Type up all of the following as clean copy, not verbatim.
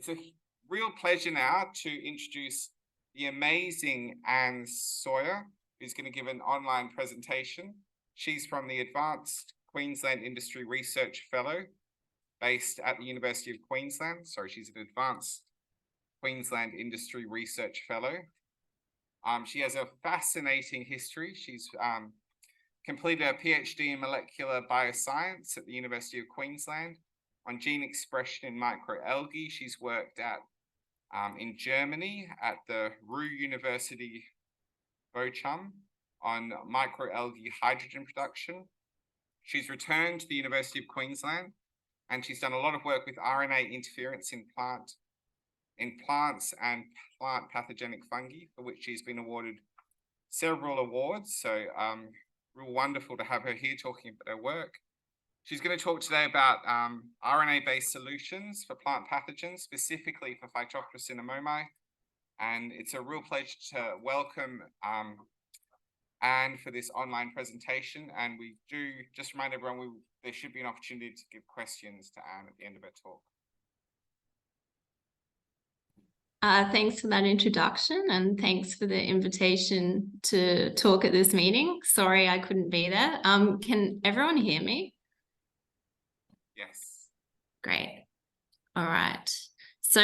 It's a real pleasure now to introduce the amazing Anne Sawyer, who's going to give an online presentation. She's from the Advance Queensland Industry Research Fellow based at the University of Queensland. Sorry, she's an Advanced Queensland Industry Research Fellow. She has a fascinating history. She's completed a PhD in Molecular Bioscience at the University of Queensland on gene expression in microalgae. She's worked at in Germany at the Ruhr-University Bochum on microalgae hydrogen production. She's returned to the University of Queensland and she's done a lot of work with RNA interference in plants and plant pathogenic fungi, for which she's been awarded several awards. So real wonderful to have her here talking about her work. She's going to talk today about RNA-based solutions for plant pathogens, specifically for Phytophthora cinnamomi. And it's a real pleasure to welcome Anne for this online presentation. And we do just remind everyone there should be an opportunity to give questions to Anne at the end of her talk. Thanks for that introduction, and thanks for the invitation to talk at this meeting. Sorry I couldn't be there. Can everyone hear me? Yes. Great. All right. So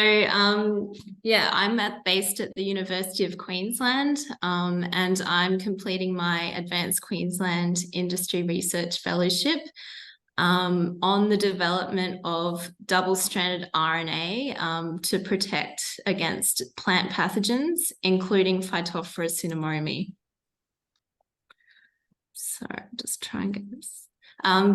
yeah, I'm based at the University of Queensland, and I'm completing my Advance Queensland Industry Research Fellowship on the development of double-stranded RNA to protect against plant pathogens, including Phytophthora cinnamomi. So just try and get this.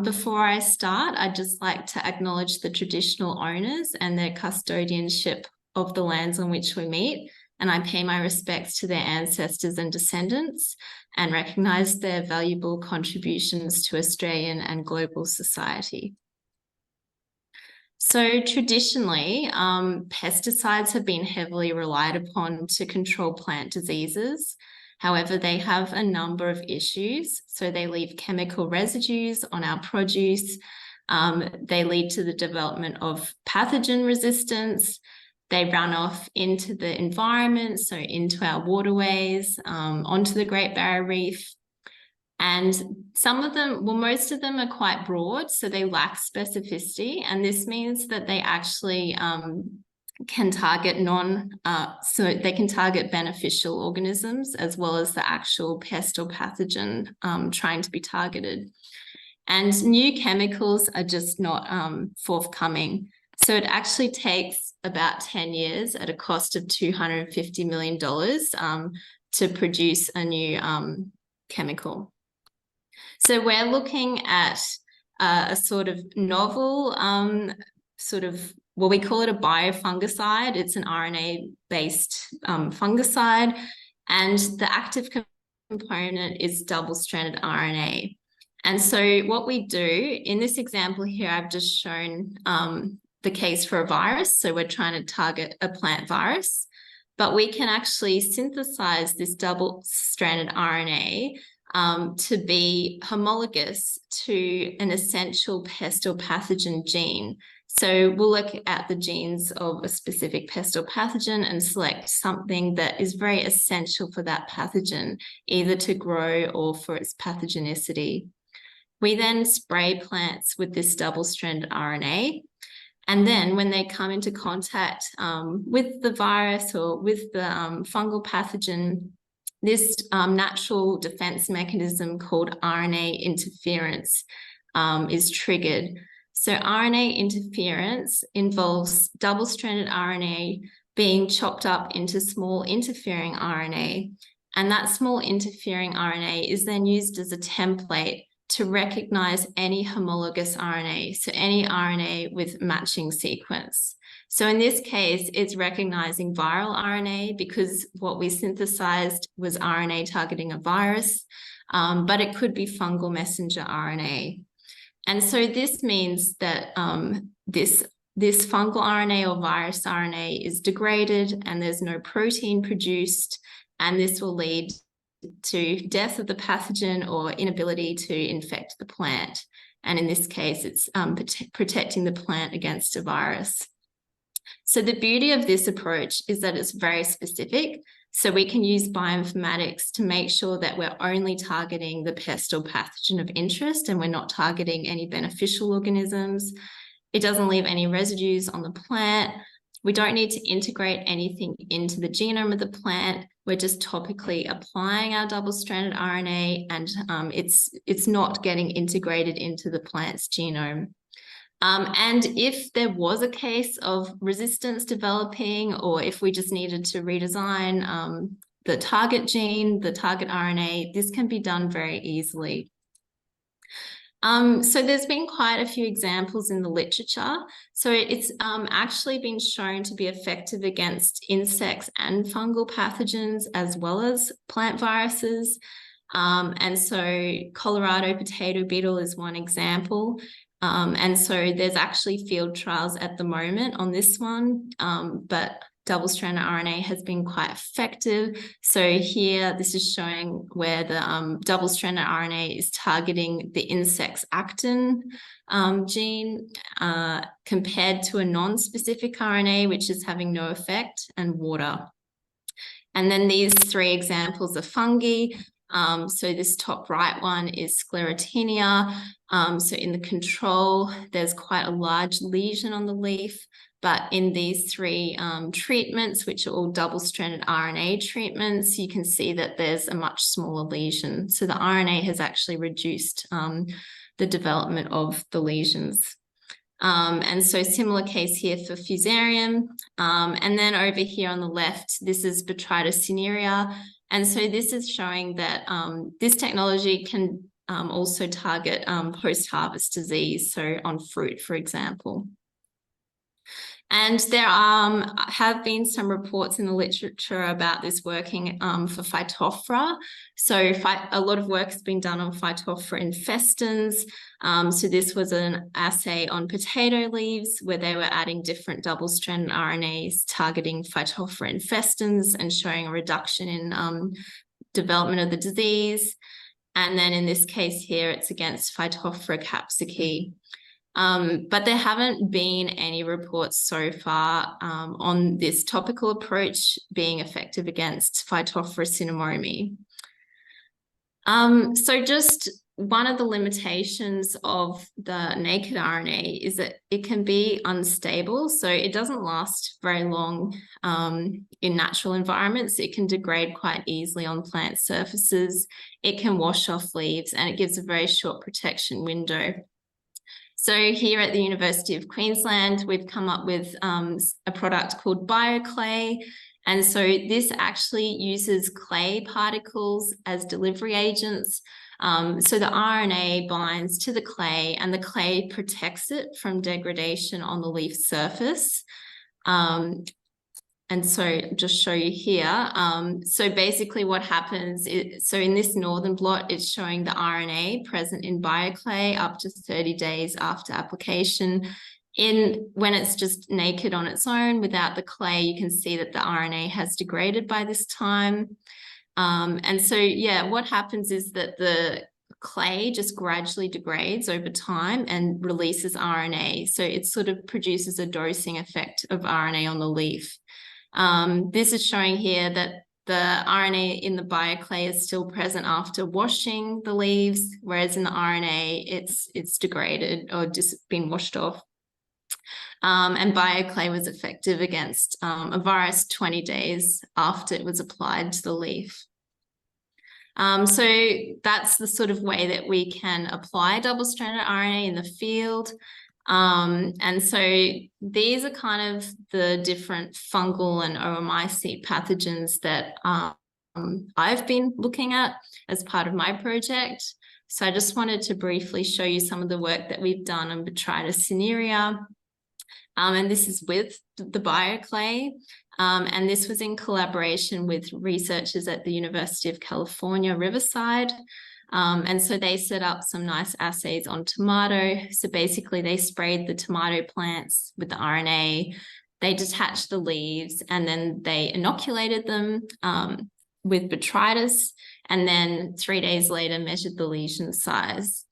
Before I start, I'd just like to acknowledge the traditional owners and their custodianship of the lands on which we meet, and I pay my respects to their ancestors and descendants and recognise their valuable contributions to Australian and global society. So traditionally, pesticides have been heavily relied upon to control plant diseases. However, they have a number of issues. So they leave chemical residues on our produce. They lead to the development of pathogen resistance. They run off into the environment, so into our waterways, onto the Great Barrier Reef. And some of them, well, most of them are quite broad, so they lack specificity. And this means that they actually can target so they can target beneficial organisms as well as the actual pest or pathogen trying to be targeted. And new chemicals are just not forthcoming. So it actually takes about 10 years at a cost of $250 million to produce a new chemical. So we're looking at a sort of novel well, we call it a biofungicide. It's an RNA-based fungicide, and the active component is double-stranded RNA. And so what we do in this example here, I've just shown the case for a virus. So we're trying to target a plant virus, but we can actually synthesize this double-stranded RNA to be homologous to an essential pest or pathogen gene. So we'll look at the genes of a specific pest or pathogen and select something that is very essential for that pathogen, either to grow or for its pathogenicity. We then spray plants with this double-stranded RNA. And then when they come into contact with the virus or with the fungal pathogen, this natural defense mechanism called RNA interference is triggered. So RNA interference involves double-stranded RNA being chopped up into small interfering RNA. And that small interfering RNA is then used as a template to recognize any homologous RNA, so any RNA with matching sequence. So in this case, it's recognizing viral RNA because what we synthesized was RNA targeting a virus, but it could be fungal messenger RNA. And so this means that this fungal RNA or virus RNA is degraded and there's no protein produced, and this will lead to death of the pathogen or inability to infect the plant. And in this case, it's protecting the plant against a virus. So the beauty of this approach is that it's very specific. So we can use bioinformatics to make sure that we're only targeting the pest or pathogen of interest and we're not targeting any beneficial organisms. It doesn't leave any residues on the plant. We don't need to integrate anything into the genome of the plant. We're just topically applying our double-stranded RNA, and it's not getting integrated into the plant's genome. And if there was a case of resistance developing, or if we just needed to redesign the target gene, the target RNA, this can be done very easily. So there's been quite a few examples in the literature. So it's actually been shown to be effective against insects and fungal pathogens, as well as plant viruses. And so Colorado potato beetle is one example. And so there's actually field trials at the moment on this one, but double-stranded RNA has been quite effective. So here, this is showing where the double-stranded RNA is targeting the insect's actin gene compared to a non-specific RNA, which is having no effect, and water. And then these three examples are fungi. So this top right one is sclerotinia. So in the control, there's quite a large lesion on the leaf. But in these three treatments, which are all double-stranded RNA treatments, you can see that there's a much smaller lesion. So the RNA has actually reduced the development of the lesions. And so similar case here for Fusarium. And then over here on the left, this is Botrytis cinerea. And so this is showing that this technology can also target post-harvest disease, so on fruit, for example. And there have been some reports in the literature about this working for Phytophthora. So a lot of work has been done on Phytophthora infestans. So this was an assay on potato leaves where they were adding different double-stranded RNAs targeting Phytophthora infestans and showing a reduction in development of the disease. And then in this case here, it's against Phytophthora capsicum. But there haven't been any reports so far on this topical approach being effective against Phytophthora cinnamomi. So just one of the limitations of the naked RNA is that it can be unstable. So it doesn't last very long in natural environments. It can degrade quite easily on plant surfaces. It can wash off leaves, and it gives a very short protection window. So here at the University of Queensland, we've come up with a product called BioClay. And so this actually uses clay particles as delivery agents. So the RNA binds to the clay, and the clay protects it from degradation on the leaf surface. And so just show you here. So basically what happens is, so in this northern blot, it's showing the RNA present in BioClay up to 30 days after application. When it's just naked on its own without the clay, you can see that the RNA has degraded by this time. And so, yeah, what happens is that the clay just gradually degrades over time and releases RNA. So it sort of produces a dosing effect of RNA on the leaf. This is showing here that the RNA in the BioClay is still present after washing the leaves, whereas in the RNA, it's degraded or just been washed off. And BioClay was effective against a virus 20 days after it was applied to the leaf. So that's the sort of way that we can apply double-stranded RNA in the field. And so these are kind of the different fungal and oomycete pathogens that I've been looking at as part of my project. So I just wanted to briefly show you some of the work that we've done on Botrytis cinerea. And this is with the BioClay. And this was in collaboration with researchers at the University of California, Riverside. And so they set up some nice assays on tomato. So basically they sprayed the tomato plants with the RNA, they detached the leaves, and then they inoculated them with botrytis, and then 3 days later measured the lesion size.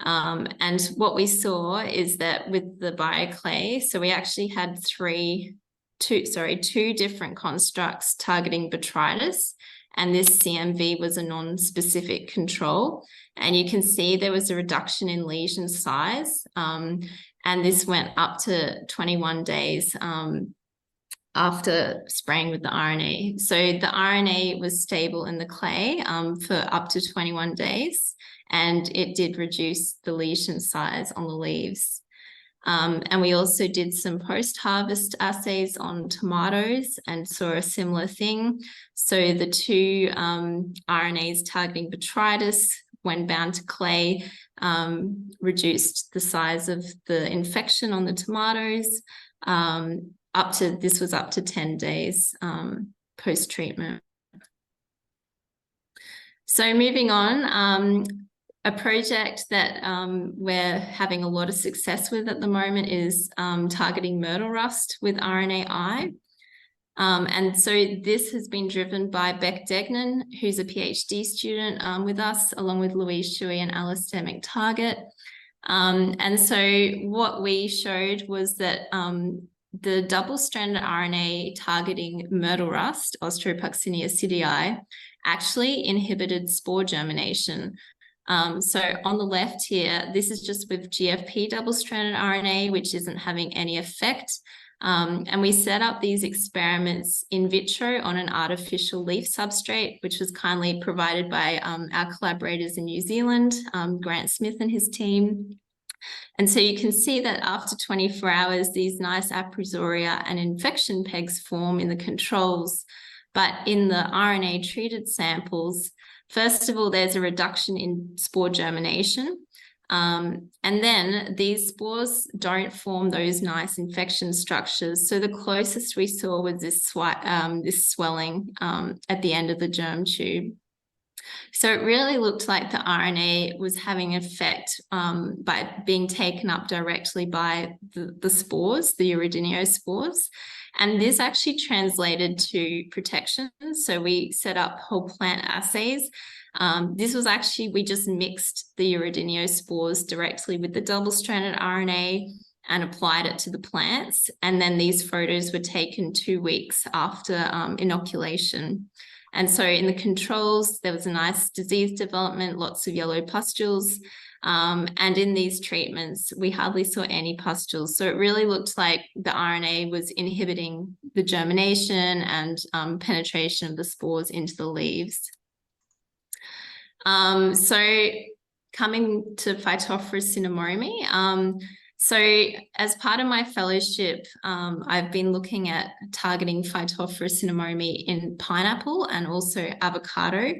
And what we saw is that with the bioclay, so we actually had two different constructs targeting botrytis, and this CMV was a non-specific control. And you can see there was a reduction in lesion size, and this went up to 21 days after spraying with the RNA. So the RNA was stable in the clay for up to 21 days, and it did reduce the lesion size on the leaves. And we also did some post-harvest assays on tomatoes and saw a similar thing. So the two RNAs targeting botrytis, when bound to clay, reduced the size of the infection on the tomatoes. This was up to 10 days post-treatment. So moving on, a project that we're having a lot of success with at the moment is targeting myrtle rust with RNAi. And so this has been driven by Beck Degnan, who's a PhD student with us, along with Louise Shuey and Alistair McTarget. And so what we showed was that the double-stranded RNA targeting myrtle rust, Ostreopuccinia acidii, actually inhibited spore germination. So on the left here, this is just with GFP double-stranded RNA, which isn't having any effect. And we set up these experiments in vitro on an artificial leaf substrate, which was kindly provided by our collaborators in New Zealand, Grant Smith and his team. And so you can see that after 24 hours, these nice aprosoria and infection pegs form in the controls. But in the RNA-treated samples, first of all, there's a reduction in spore germination. And then these spores don't form those nice infection structures. So the closest we saw was this swelling at the end of the germ tube. So it really looked like the RNA was having effect by being taken up directly by the spores, the Uridinio spores. And this actually translated to protection. So we set up whole plant assays. This was actually, we just mixed the Uridinio spores directly with the double-stranded RNA and applied it to the plants. And then these photos were taken 2 weeks after inoculation. And so in the controls, there was a nice disease development, lots of yellow pustules. And in these treatments, we hardly saw any pustules. So it really looked like the RNA was inhibiting the germination and penetration of the spores into the leaves. So coming to Phytophthora cinnamomi, so as part of my fellowship, I've been looking at targeting Phytophthora cinnamomi in pineapple and also avocado.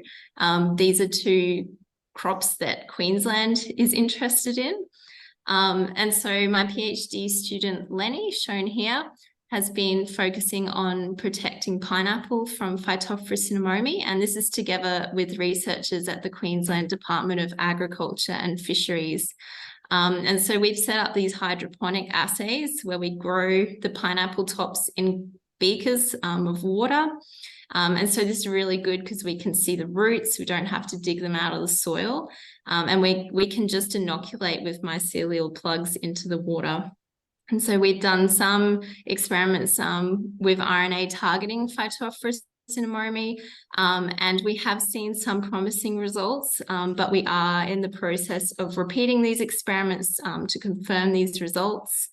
These are two crops that Queensland is interested in. And so my PhD student, Lenny, shown here, has been focusing on protecting pineapple from Phytophthora cinnamomi, and this is together with researchers at the Queensland Department of Agriculture and Fisheries. And so we've set up these hydroponic assays where we grow the pineapple tops in beakers of water. And so this is really good because we can see the roots. We don't have to dig them out of the soil. And we can just inoculate with mycelial plugs into the water. And so we've done some experiments with RNA targeting Phytophthora cinnamomi, and we have seen some promising results, but we are in the process of repeating these experiments to confirm these results.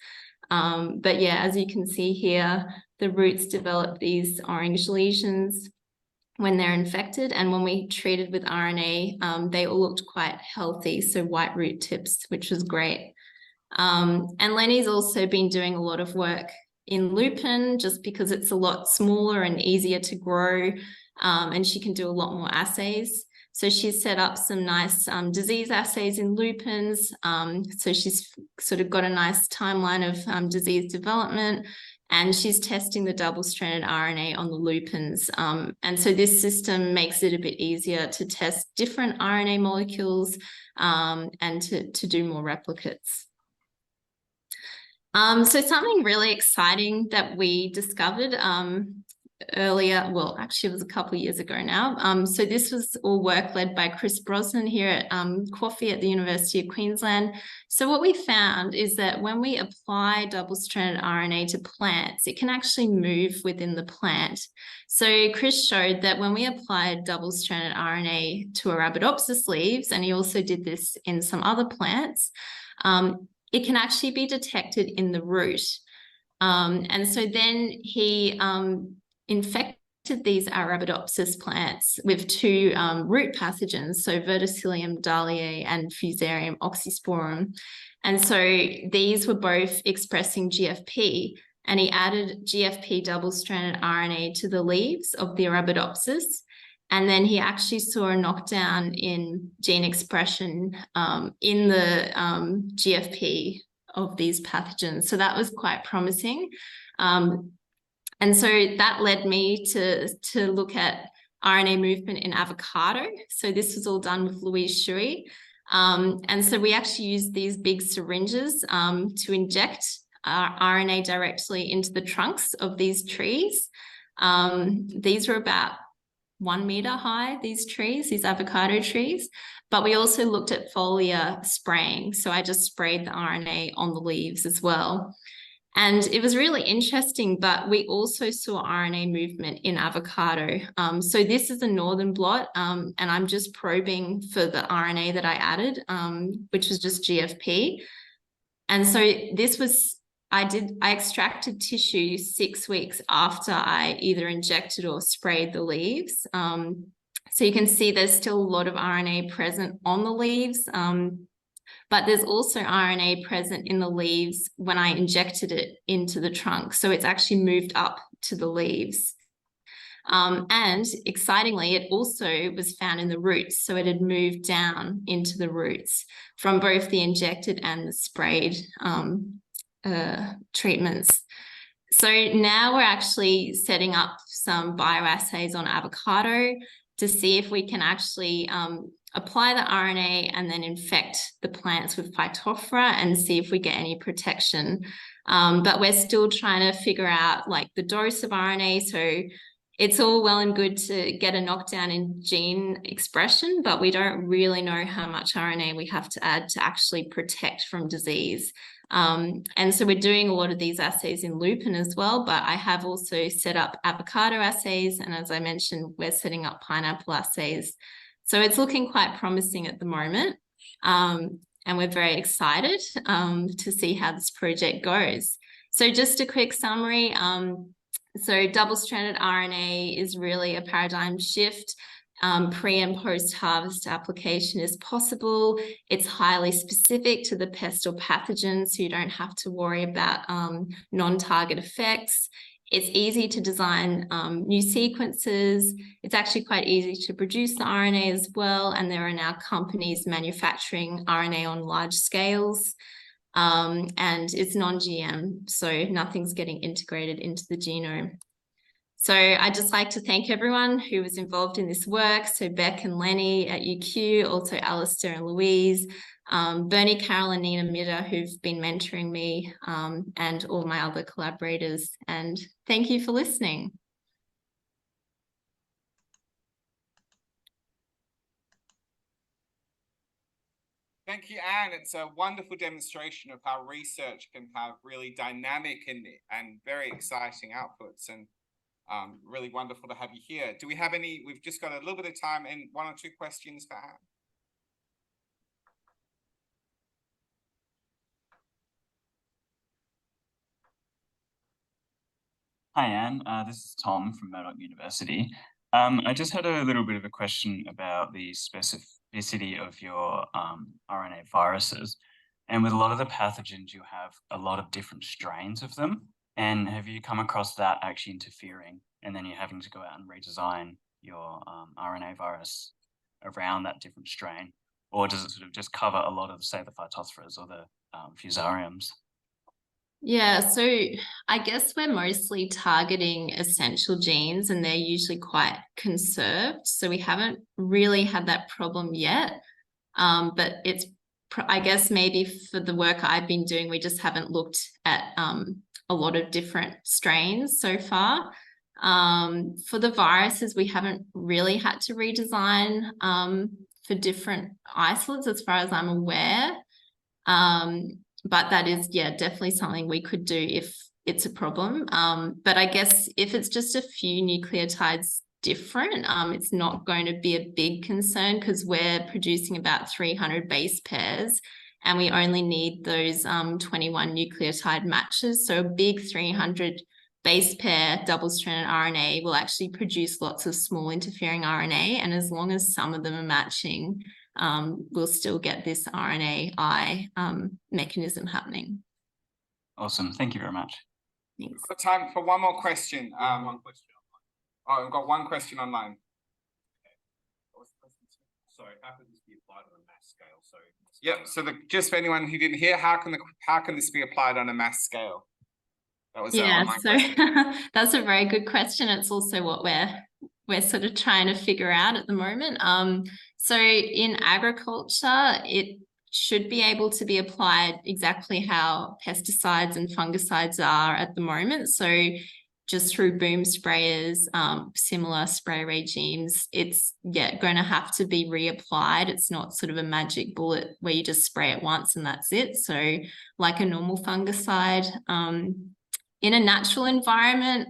But yeah, as you can see here, the roots develop these orange lesions when they're infected, and when we treated with RNA, they all looked quite healthy, so white root tips, which was great. And Lenny's also been doing a lot of work in lupin, just because it's a lot smaller and easier to grow, and she can do a lot more assays. So she's set up some nice disease assays in lupins. So she's sort of got a nice timeline of disease development, and she's testing the double-stranded RNA on the lupins. And so this system makes it a bit easier to test different RNA molecules and to do more replicates. So something really exciting that we discovered earlier. Well, actually, it was a couple of years ago now. So this was all work led by Chris Brosnan here at Coffee at the University of Queensland. So what we found is that when we apply double-stranded RNA to plants, it can actually move within the plant. So Chris showed that when we applied double-stranded RNA to Arabidopsis leaves, and he also did this in some other plants, it can actually be detected in the root. And so then he infected these Arabidopsis plants with two root pathogens, so Verticillium dahliae and Fusarium oxysporum. And so these were both expressing GFP, and he added GFP double-stranded RNA to the leaves of the Arabidopsis. And then he actually saw a knockdown in gene expression in the GFP of these pathogens. So that was quite promising. And so that led me to look at RNA movement in avocado. So this was all done with Louise Shuey. And so we actually used these big syringes to inject RNA directly into the trunks of these trees. These were about 1 meter high, these trees, these avocado trees. But we also looked at foliar spraying. So I just sprayed the RNA on the leaves as well. And it was really interesting, but we also saw RNA movement in avocado. So this is a northern blot, and I'm just probing for the RNA that I added, which was just GFP. And so this was, I extracted tissue 6 weeks after I either injected or sprayed the leaves. So you can see there's still a lot of RNA present on the leaves, but there's also RNA present in the leaves when I injected it into the trunk. So it's actually moved up to the leaves. And excitingly, it also was found in the roots. So it had moved down into the roots from both the injected and the sprayed treatments. So now we're actually setting up some bioassays on avocado to see if we can actually apply the RNA and then infect the plants with Phytophthora and see if we get any protection. But we're still trying to figure out like the dose of RNA. So it's all well and good to get a knockdown in gene expression, but we don't really know how much RNA we have to add to actually protect from disease. And so we're doing a lot of these assays in lupin as well, but I have also set up avocado assays. And as I mentioned, we're setting up pineapple assays. So it's looking quite promising at the moment. And we're very excited to see how this project goes. So just a quick summary. So double-stranded RNA is really a paradigm shift. Pre and post-harvest application is possible. It's highly specific to the pest or pathogen, so you don't have to worry about non-target effects. It's easy to design new sequences. It's actually quite easy to produce the RNA as well, and there are now companies manufacturing RNA on large scales. And it's non-GM, so nothing's getting integrated into the genome. So I'd just like to thank everyone who was involved in this work. So Beck and Lenny at UQ, also Alistair and Louise, Bernie, Carol and Nina Mitter, who've been mentoring me, and all my other collaborators. And thank you for listening. Thank you, Anne. It's a wonderful demonstration of how research can have really dynamic and very exciting outputs, and really wonderful to have you here. Do we have any, we've just got a little bit of time and 1 or 2 questions for Anne. Hi, Anne. This is Tom from University. I just had a little bit of a question about the specificity of your RNA viruses. And with a lot of the pathogens, you have a lot of different strains of them. And have you come across that actually interfering, and then you're having to go out and redesign your RNA virus around that different strain? Or does it sort of just cover a lot of, say, the Phytophthoras or the Fusariums? Yeah, so I guess we're mostly targeting essential genes, and they're usually quite conserved. So we haven't really had that problem yet. But it's, I guess maybe for the work I've been doing, we just haven't looked at a lot of different strains so far. For the viruses, we haven't really had to redesign for different isolates as far as I'm aware. But that is, yeah, definitely something we could do if it's a problem. But I guess if it's just a few nucleotides different, it's not going to be a big concern because we're producing about 300 base pairs and we only need those 21 nucleotide matches. So a big 300 base pair double-stranded RNA will actually produce lots of small interfering RNA, and as long as some of them are matching, we'll still get this RNA-I mechanism happening. Awesome. Thank you very much. Thanks. We've got time for one more question. One question online. Oh, I've got one question online. So how can this be applied on a mass scale? So Yep. So just for anyone who didn't hear, how can this be applied on a mass scale? That was Yeah, online so question. that's a very good question. It's also what we're sort of trying to figure out at the moment. So in agriculture, it should be able to be applied exactly how pesticides and fungicides are at the moment. So just through boom sprayers, similar spray regimes, it's going to have to be reapplied. It's not sort of a magic bullet where you just spray it once and that's it. So like a normal fungicide, in a natural environment,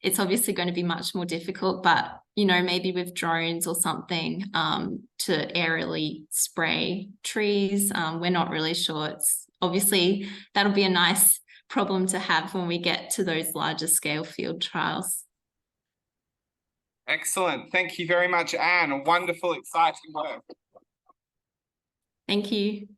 it's obviously going to be much more difficult, but maybe with drones or something to aerially spray trees, we're not really sure. It's obviously that'll be a nice problem to have when we get to those larger scale field trials. Excellent. Thank you very much, Anne. Wonderful, exciting work. Thank you.